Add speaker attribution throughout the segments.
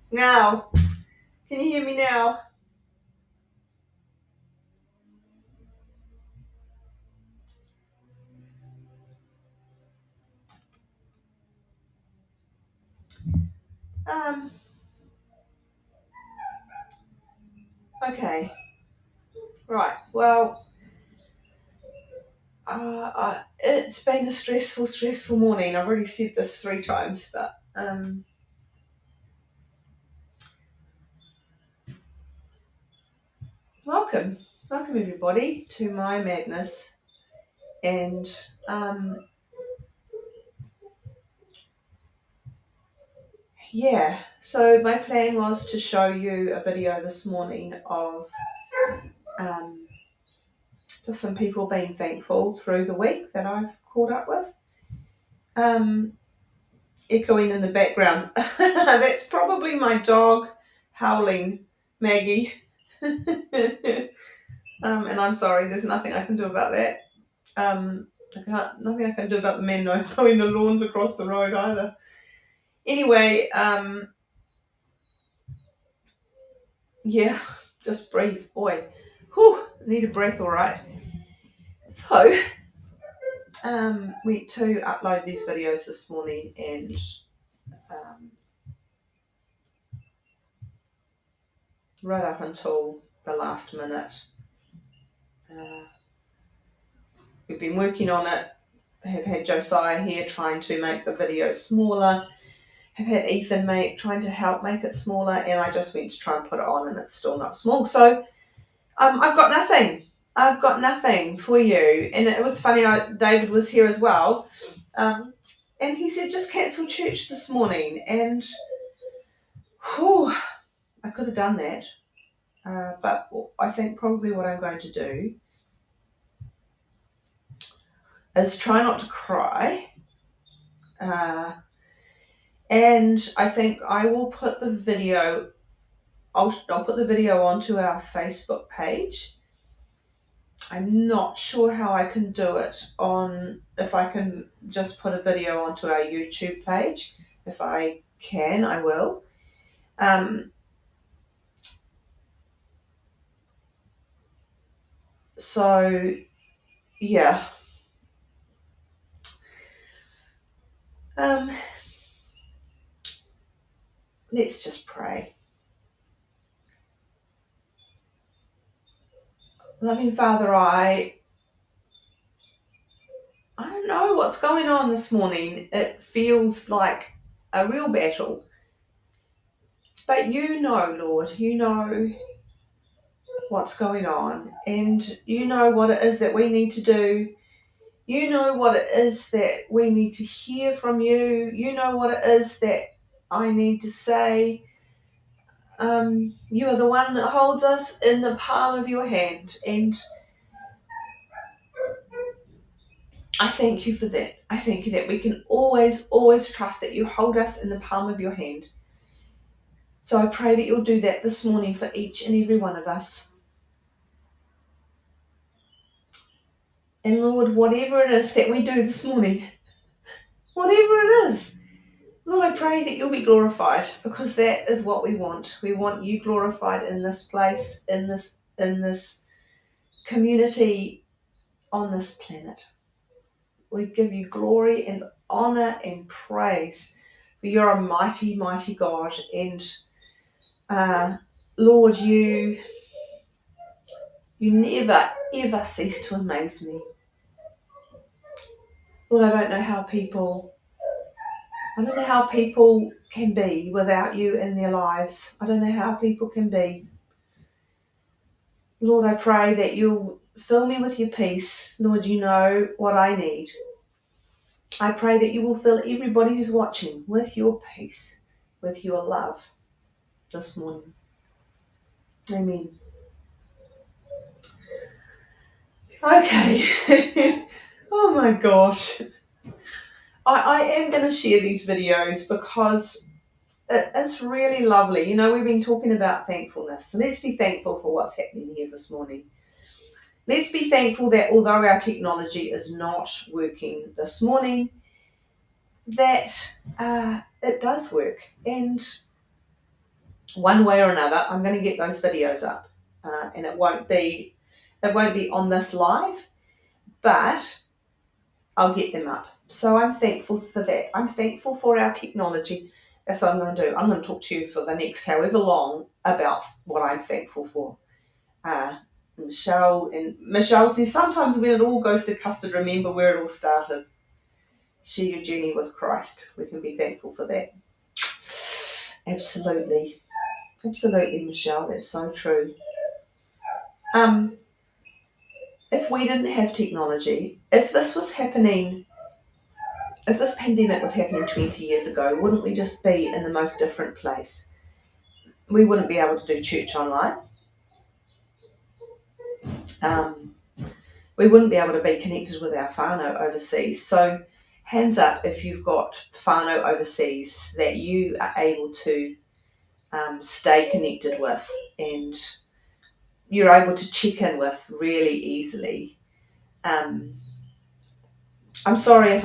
Speaker 1: Now, can you hear me now? Um, okay. Right. Well, it's been a stressful morning. I've already said this 3 times, but welcome. Welcome, everybody, to my madness. And yeah, so my plan was to show you a video this morning of um, just some people being thankful through the week that I've caught up with. Echoing in the background. That's probably my dog howling, Maggie. And I'm sorry, there's nothing I can do about that. Nothing I can do about the men mowing the lawns across the road either. Anyway, yeah, just breathe, boy. Whew, need a breath, all right. So, we to upload these videos this morning, and right up until the last minute, we've been working on it. Have had Josiah here trying to make the video smaller. Have had Ethan trying to help make it smaller, and I just went to try and put it on, and it's still not small. So I've got nothing. I've got nothing for you. And it was funny. David was here as well, and he said just cancel church this morning. And whew, I could have done that, but I think probably what I'm going to do is try not to cry. And I think I will put the video. I'll put the video onto our Facebook page. I'm not sure how I can do it if I can just put a video onto our YouTube page. If I can, I will. So, yeah. Let's just pray. Loving Father, I don't know what's going on this morning. It feels like a real battle. But you know, Lord, you know what's going on, and you know what it is that we need to do. You know what it is that we need to hear from you. You know what it is that I need to say. You are the one that holds us in the palm of your hand, and I thank you for that. I thank you that we can always trust that you hold us in the palm of your hand. So I pray that you'll do that this morning for each and every one of us. And Lord, whatever it is that we do this morning, whatever it is, Lord, I pray that you'll be glorified, because that is what we want. We want you glorified in this place, in this community, on this planet. We give you glory and honor and praise, for you're a mighty, mighty God. And Lord, you never, ever cease to amaze me. Lord, I don't know how people can be without you in their lives. I don't know how people can be. Lord, I pray that you'll fill me with your peace. Lord, you know what I need. I pray that you will fill everybody who's watching with your peace, with your love this morning. Amen. Okay. Oh my gosh. I am going to share these videos because it's really lovely. You know, we've been talking about thankfulness. So let's be thankful for what's happening here this morning. Let's be thankful that although our technology is not working this morning, that it does work. And one way or another, I'm going to get those videos up, and it won't be on this live, but I'll get them up. So I'm thankful for that. I'm thankful for our technology. That's what I'm going to do. I'm going to talk to you for the next however long about what I'm thankful for. Michelle says, sometimes when it all goes to custard, remember where it all started. Share your journey with Christ. We can be thankful for that. Absolutely. Absolutely, Michelle. That's so true. If we didn't have technology, if this pandemic was happening 20 years ago, wouldn't we just be in the most different place? We wouldn't be able to do church online. We wouldn't be able to be connected with our whānau overseas. So hands up if you've got whānau overseas that you are able to stay connected with and you're able to check in with really easily. I'm sorry if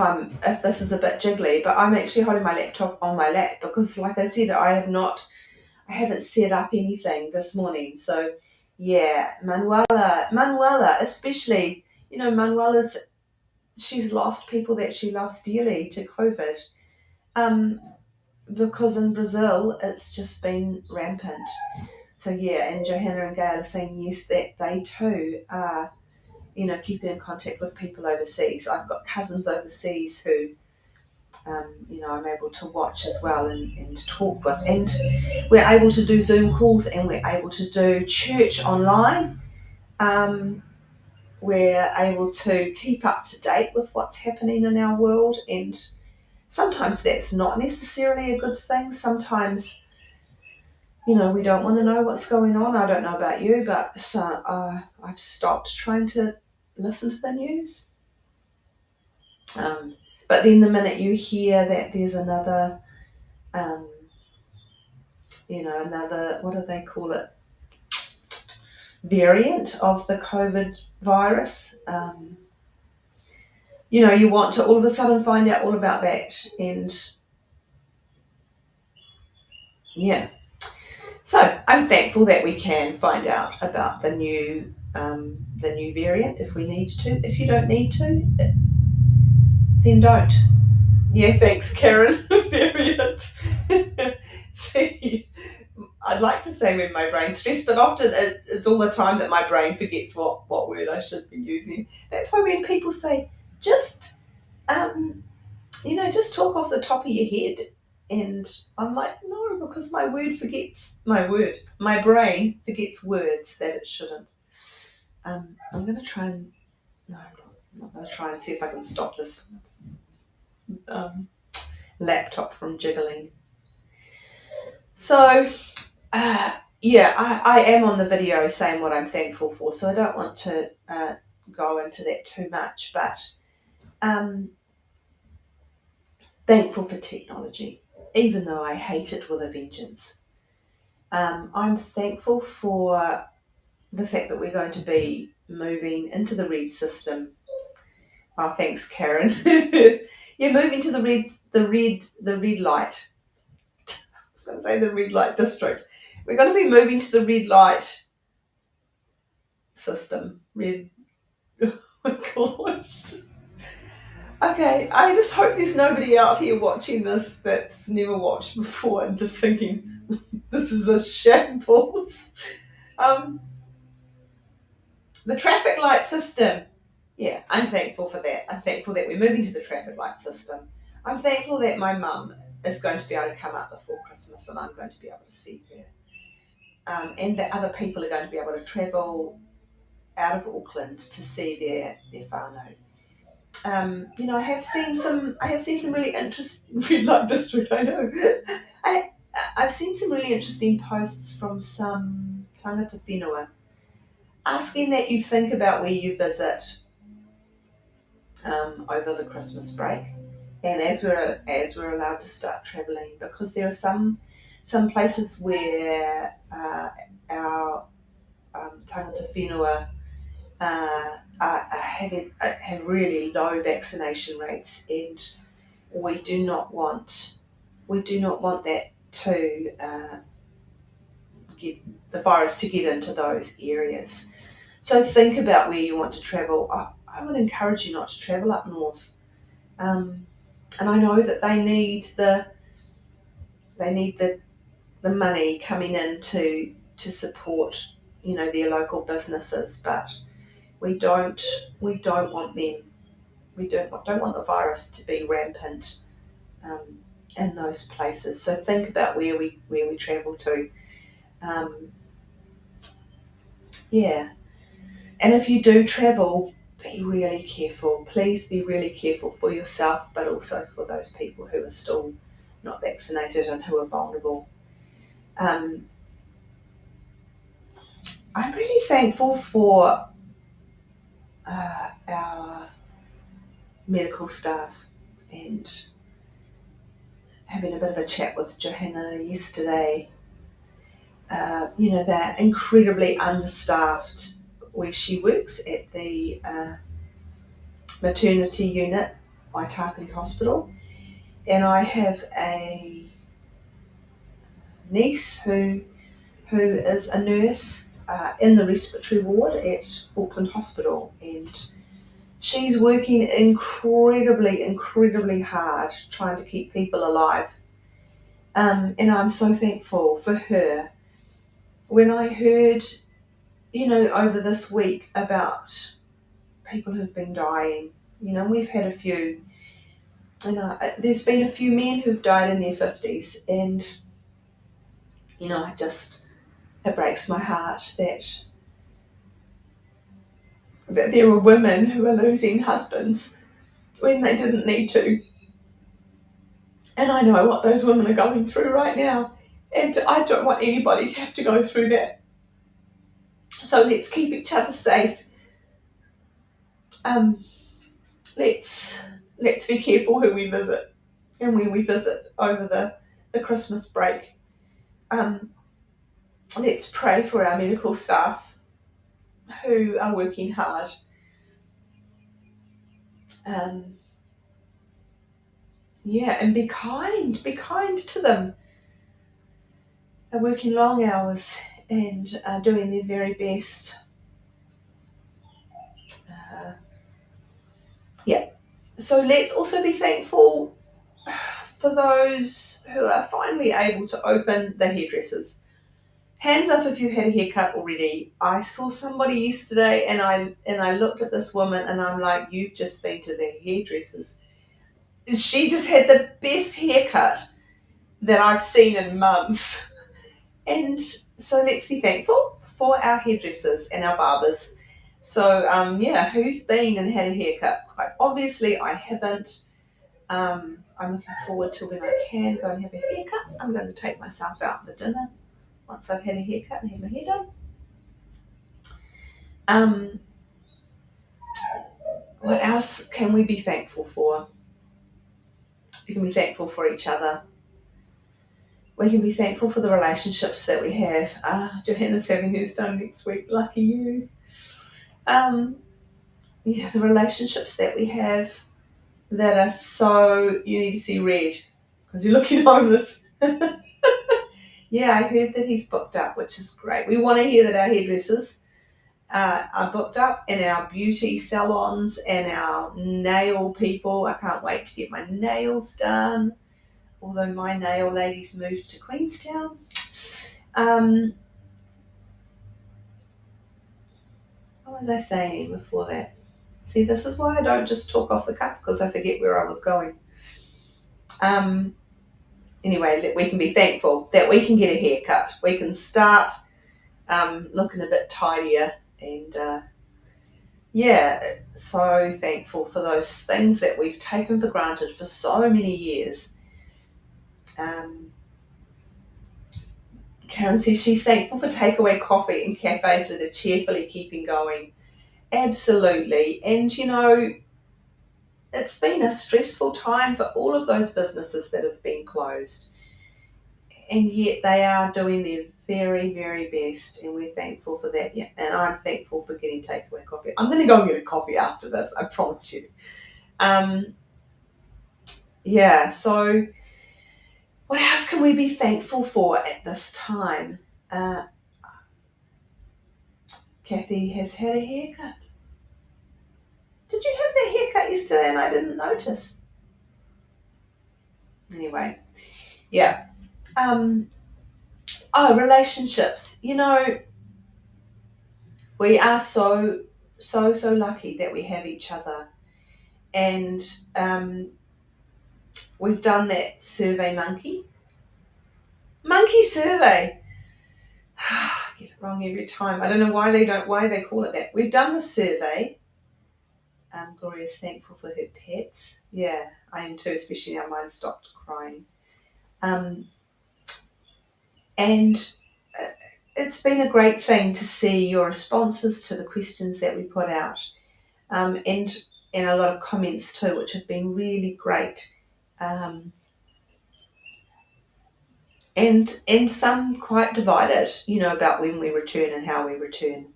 Speaker 1: this is a bit jiggly, but I'm actually holding my laptop on my lap because, like I said, I haven't set up anything this morning. So yeah, Manuela, especially, she's lost people that she loves dearly to COVID. Because in Brazil it's just been rampant. So yeah, and Johanna and Gail are saying yes, that they too are, keeping in contact with people overseas. I've got cousins overseas who, I'm able to watch as well and talk with. And we're able to do Zoom calls and we're able to do church online. We're able to keep up to date with what's happening in our world. And sometimes that's not necessarily a good thing. Sometimes, we don't want to know what's going on. I don't know about you, but I've stopped trying to listen to the news. But then the minute you hear that there's another, what do they call it, variant of the COVID virus, you want to all of a sudden find out all about that. And yeah. So I'm thankful that we can find out about the new variant if we need to. If you don't need to, then don't. Yeah, thanks, Karen. Variant. See, I'd like to say when my brain's stressed, but often it's all the time that my brain forgets what word I should be using. That's why when people say, just talk off the top of your head, and I'm like, no, because my brain forgets words that it shouldn't. I'm going to try and, no, I'm not going to try and see if I can stop this laptop from jiggling. So, I am on the video saying what I'm thankful for, so I don't want to go into that too much, but thankful for technology, even though I hate it with a vengeance. I'm thankful for the fact that we're going to be moving into the red system. Oh, thanks, Karen. Yeah, moving to the red light. I was going to say the red light district. We're going to be moving to the red light system. Red. Oh my gosh. Okay, I just hope there's nobody out here watching this that's never watched before and just thinking, this is a shambles. The traffic light system. Yeah, I'm thankful for that. I'm thankful that we're moving to the traffic light system. I'm thankful that my mum is going to be able to come up before Christmas and I'm going to be able to see her. And that other people are going to be able to travel out of Auckland to see their whānau. I have seen some really interesting red light district. I know. I've seen some really interesting posts from some tangata whenua asking that you think about where you visit over the Christmas break, and as we're allowed to start travelling, because there are some places where our tangata whenua have really low vaccination rates, and we do not want that to get the virus to get into those areas. So think about where you want to travel. I would encourage you not to travel up north. And I know that they need the money coming in to support, their local businesses, but we don't want them. We don't want the virus to be rampant in those places. So think about where we travel to. Yeah, and if you do travel, be really careful. Please be really careful for yourself, but also for those people who are still not vaccinated and who are vulnerable. I'm really thankful for our medical staff, and having a bit of a chat with Johanna yesterday. They're incredibly understaffed where she works at the maternity unit, Waitaki Hospital. And I have a niece who is a nurse in the respiratory ward at Auckland Hospital, and she's working incredibly hard trying to keep people alive. And I'm so thankful for her. When I heard, over this week about people who've been dying, we've had a few, there's been a few men who've died in their 50s, and, it breaks my heart that there are women who are losing husbands when they didn't need to. And I know what those women are going through right now, and I don't want anybody to have to go through that. So let's keep each other safe. Let's be careful who we visit and when we visit over the Christmas break. Let's pray for our medical staff who are working hard. And be kind to them. They're working long hours and doing their very best. So let's also be thankful for those who are finally able to open the hairdressers. Hands up if you've had a haircut already. I saw somebody yesterday and I looked at this woman and I'm like, you've just been to the hairdressers. She just had the best haircut that I've seen in months. And so let's be thankful for our hairdressers and our barbers. So who's been and had a haircut? Quite obviously I haven't. I'm looking forward to when I can go and have a haircut. I'm going to take myself out for dinner once I've had a haircut and have my hair done. What else can we be thankful for? We can be thankful for each other. We can be thankful for the relationships that we have. Johanna's having hers done next week. Lucky you. The relationships that we have that are so, you need to see Red because you're looking homeless. Yeah, I heard that he's booked up, which is great. We want to hear that our hairdressers are booked up, and our beauty salons and our nail people. I can't wait to get my nails done, although my nail lady's moved to Queenstown. What was I saying before that? See, this is why I don't just talk off the cuff, because I forget where I was going. Anyway, we can be thankful that we can get a haircut. We can start looking a bit tidier, and so thankful for those things that we've taken for granted for so many years. Karen says she's thankful for takeaway coffee and cafes that are cheerfully keeping going. Absolutely. And it's been a stressful time for all of those businesses that have been closed, and yet they are doing their very, very best, and we're thankful for that. Yeah, and I'm thankful for getting takeaway coffee. I'm going to go and get a coffee after this, I promise you. So what else can we be thankful for at this time? Kathy has had a haircut. Did you have that haircut yesterday and I didn't notice? Anyway, yeah. Relationships. We are so lucky that we have each other. And we've done that survey monkey survey. I get it wrong every time. I don't know why they call it that. We've done the survey. Gloria's thankful for her pets. Yeah, I am too, especially now mine stopped crying. And it's been a great thing to see your responses to the questions that we put out, and a lot of comments too, which have been really great, and some quite divided, about when we return and how we return.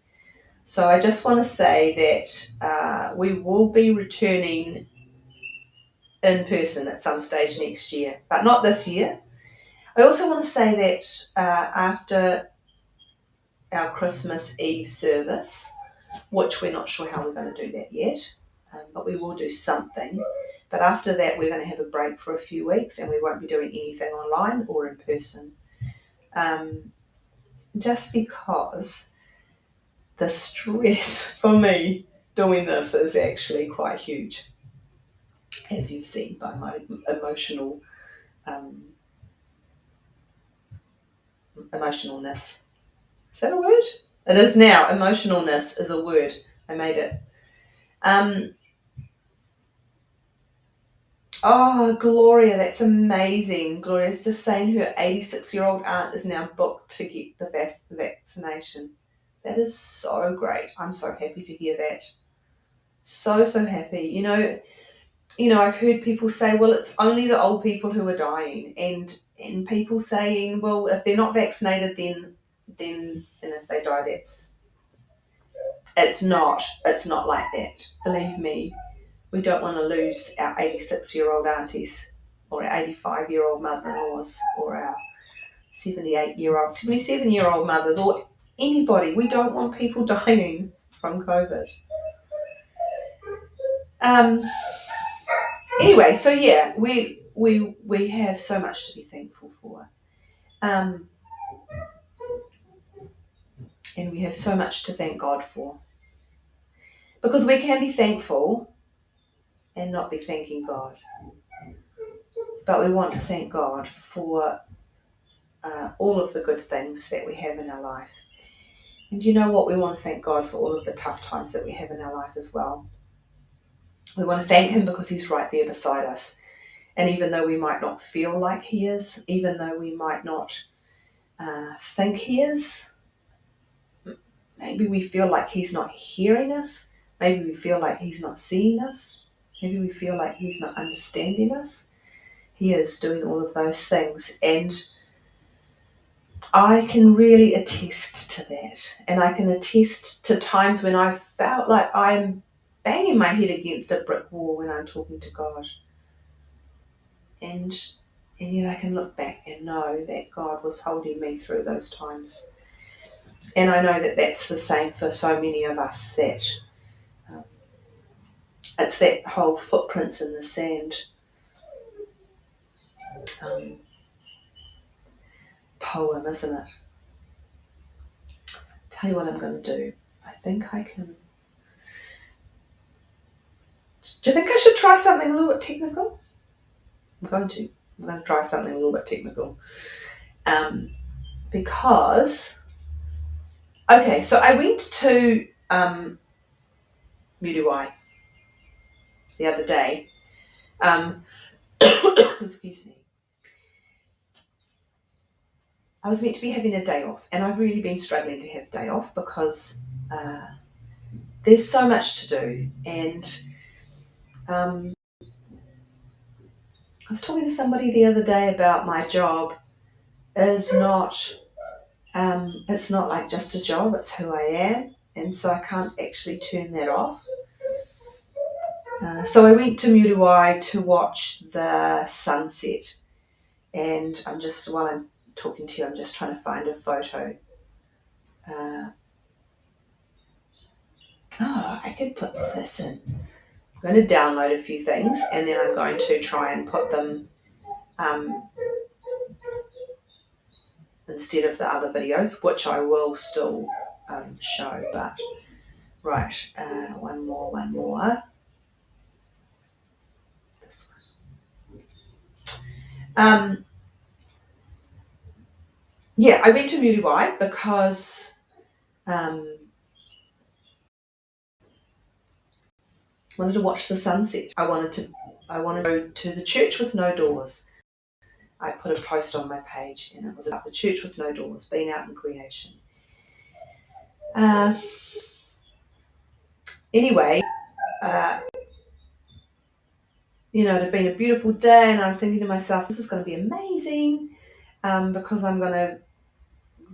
Speaker 1: So I just want to say that we will be returning in person at some stage next year, but not this year. I also want to say that after our Christmas Eve service, which we're not sure how we're going to do that yet, but we will do something. But after that, we're going to have a break for a few weeks and we won't be doing anything online or in person. Just because the stress for me doing this is actually quite huge, as you've seen by my emotionalness. Is that a word? It is now. Emotionalness is a word. I made it. Gloria, that's amazing. Gloria's just saying her 86-year-old aunt is now booked to get the vaccination. That is so great. I'm so happy to hear that. So happy. I've heard people say, well, it's only the old people who are dying, and people saying, well, if they're not vaccinated, then and if they die, it's not like that. Believe me, we don't want to lose our 86-year-old aunties or our 85-year-old mother-in-laws or our 77-year-old mothers or anybody. We don't want people dying from COVID. Anyway, so yeah, we have so much to be thankful for. And we have so much to thank God for. Because we can be thankful and not be thanking God. But we want to thank God for all of the good things that we have in our life. And you know what? We want to thank God for all of the tough times that we have in our life as well. We want to thank Him because He's right there beside us. And even though we might not feel like He is, even though we might not think He is, maybe we feel like He's not hearing us, maybe we feel like He's not seeing us, maybe we feel like He's not understanding us, He is doing all of those things. And I can really attest to that. And I can attest to times when I felt like I'm banging my head against a brick wall when I'm talking to God. And yet I can look back and know that God was holding me through those times. And I know that that's the same for so many of us, that it's that whole footprints in the sand poem, isn't it? Tell you what I'm going to do. I think I can... Do you think I should try something a little bit technical? I'm going to try something a little bit technical. Because... Okay, so I went to Muruwai the other day. Excuse me. I was meant to be having a day off, and I've really been struggling to have a day off because there's so much to do. And I was talking to somebody the other day about my job is not, it's not like just a job, it's who I am. And so I can't actually turn that off. So I went to Muruwai to watch the sunset. And while I'm talking to you, I'm just trying to find a photo. could put this in. I'm going to download a few things and then I'm going to try and put them instead of the other videos, which I will still show. But right, one more. This one. Yeah, I went to Muriwai because wanted to watch the sunset. I wanted to go to the church with no doors. I put a post on my page and it was about the church with no doors, being out in creation. Anyway, it had been a beautiful day and I'm thinking to myself, this is going to be amazing because I'm going to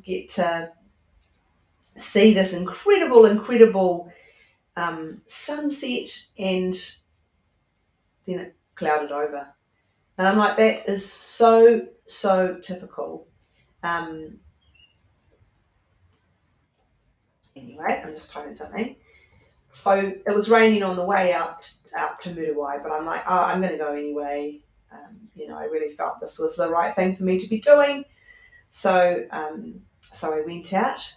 Speaker 1: get to see this incredible sunset, and then it clouded over. And I'm like, that is so typical. Anyway, I'm just typing something. So it was raining on the way out to Muriwai, but I'm like, oh, I'm going to go anyway. I really felt this was the right thing for me to be doing. So I went out.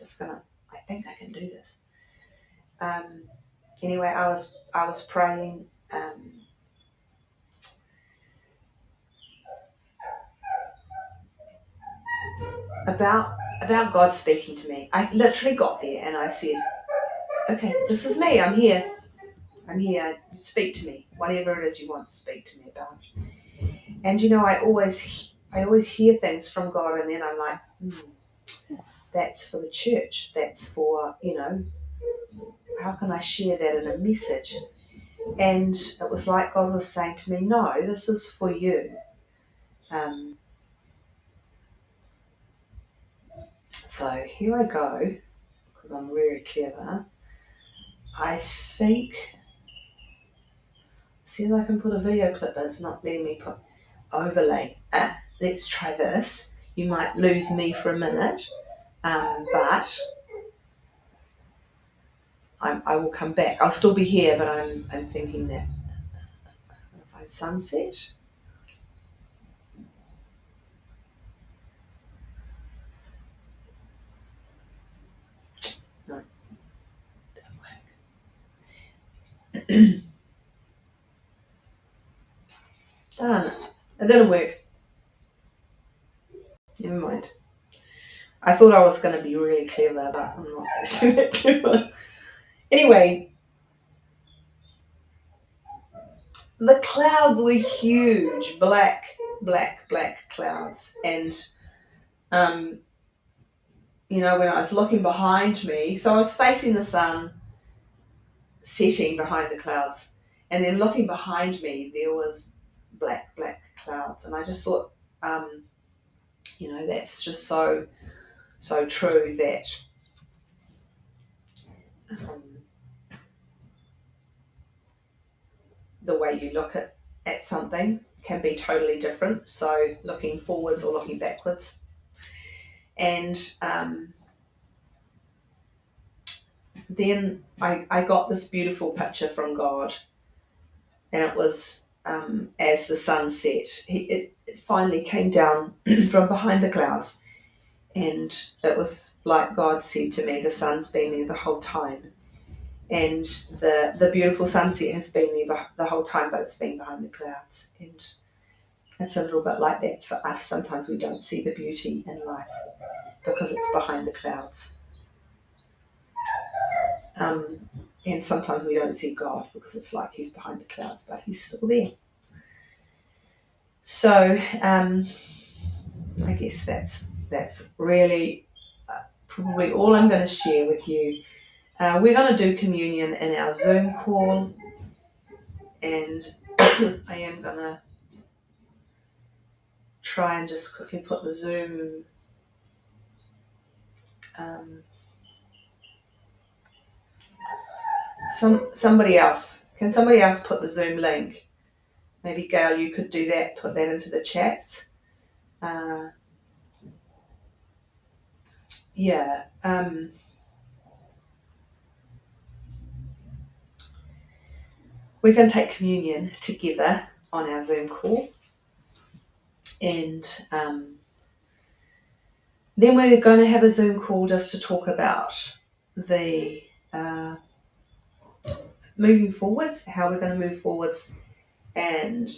Speaker 1: I think I can do this. Anyway, I was praying. About God speaking to me. I literally got there and I said, okay, this is me. I'm here. Speak to me. Whatever it is you want to speak to me about. And I always hear things from God, and then I'm like, that's for the church. That's for, how can I share that in a message? And it was like God was saying to me, no, this is for you. So here I go, because I'm very clever. I think, see if I can put a video clip, but it's not letting me put overlay. Let's try this. You might lose me for a minute, but I will come back. I'll still be here, but I'm thinking that if I sunset. No, didn't work. Darn it. It didn't work. Never mind. I thought I was going to be really clever, but I'm not actually that clever. Anyway, the clouds were huge, black clouds. And, when I was looking behind me, so I was facing the sun setting behind the clouds. And then looking behind me, there was black clouds. And I just thought, that's just so true that the way you look at something can be totally different. So looking forwards or looking backwards. And then I got this beautiful picture from God, and it was as the sun set, it finally came down from behind the clouds, and it was like God said to me, the sun's been there the whole time, and the beautiful sunset has been there the whole time, but it's been behind the clouds. And it's a little bit like that for us. Sometimes we don't see the beauty in life because it's behind the clouds. And sometimes we don't see God because it's like he's behind the clouds, but he's still there. So I guess that's really probably all I'm going to share with you. We're going to do communion in our Zoom call, and I am going to try and just quickly put the Zoom somebody else. Can somebody else put the Zoom link? Maybe Gail, you could do that, put that into the chats. Yeah. we're going to take communion together on our Zoom call. And then we're going to have a Zoom call just to talk about the moving forwards, how we're going to move forwards, and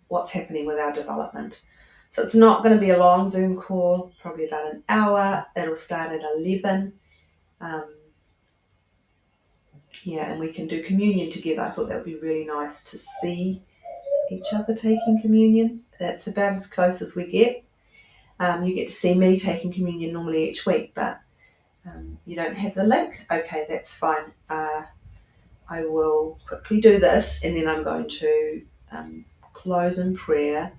Speaker 1: what's happening with our development. So it's not going to be a long Zoom call, probably about an hour. It'll start at 11. And we can do communion together. I thought that would be really nice to see each other taking communion. That's about as close as we get. You get to see me taking communion normally each week, but you don't have the link. Okay, that's fine. I will quickly do this, and then I'm going to close in prayer.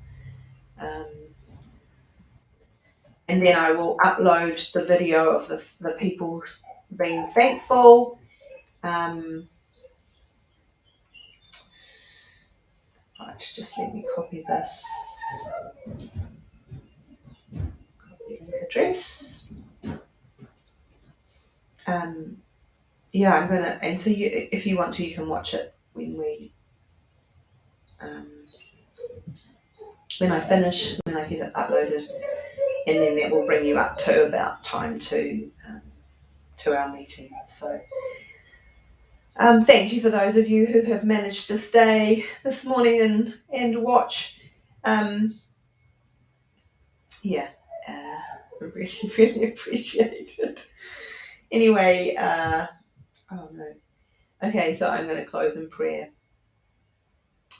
Speaker 1: And then I will upload the video of the people being thankful. Right, just let me copy this. Copy link address. I'm gonna, and so if you want to, you can watch it when I finish, when I get it uploaded, and then that will bring you up to about time to our meeting. So thank you for those of you who have managed to stay this morning and watch. I really, really appreciate it. Anyway, okay, so I'm going to close in prayer.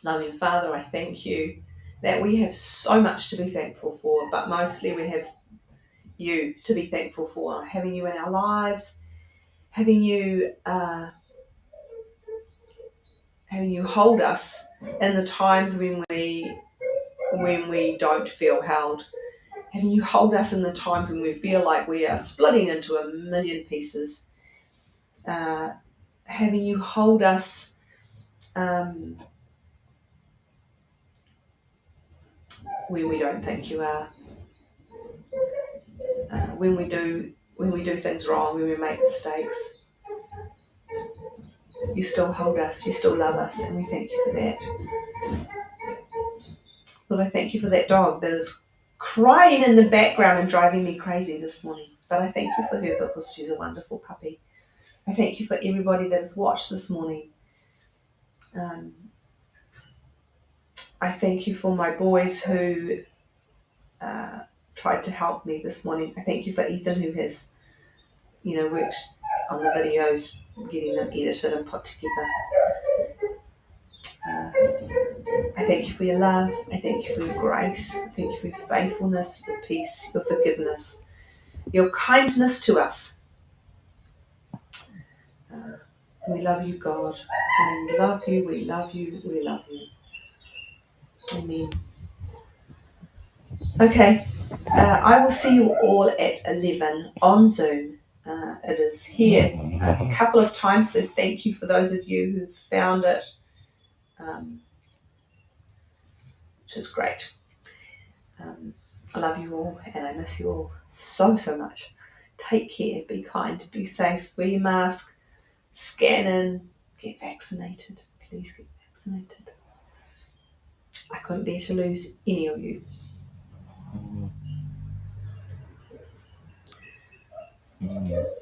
Speaker 1: Loving Father, I thank you that we have so much to be thankful for, but mostly we have you to be thankful for, having you in our lives, having you hold us in the times when we don't feel held, having you hold us in the times when we feel like we are splitting into a million pieces, having you hold us when we don't think you are, when we do things wrong, when we make mistakes. You still hold us, you still love us, and we thank you for that. Lord, I thank you for that dog that is crying in the background and driving me crazy this morning. But I thank you for her because she's a wonderful puppy. I thank you for everybody that has watched this morning. I thank you for my boys who tried to help me this morning. I thank you for Ethan who has, worked on the videos, getting them edited and put together. I thank you for your love. I thank you for your grace. I thank you for your faithfulness, your peace, your forgiveness, your kindness to us. We love you, God. We love you, we love you, we love you. Amen. Okay, I will see you all at 11 on Zoom. It is here a couple of times, so thank you for those of you who found it, which is great. I love you all and I miss you all so, so much. Take care, be kind, be safe, wear your mask, scan in, get vaccinated. Please get vaccinated. I couldn't bear to lose any of you.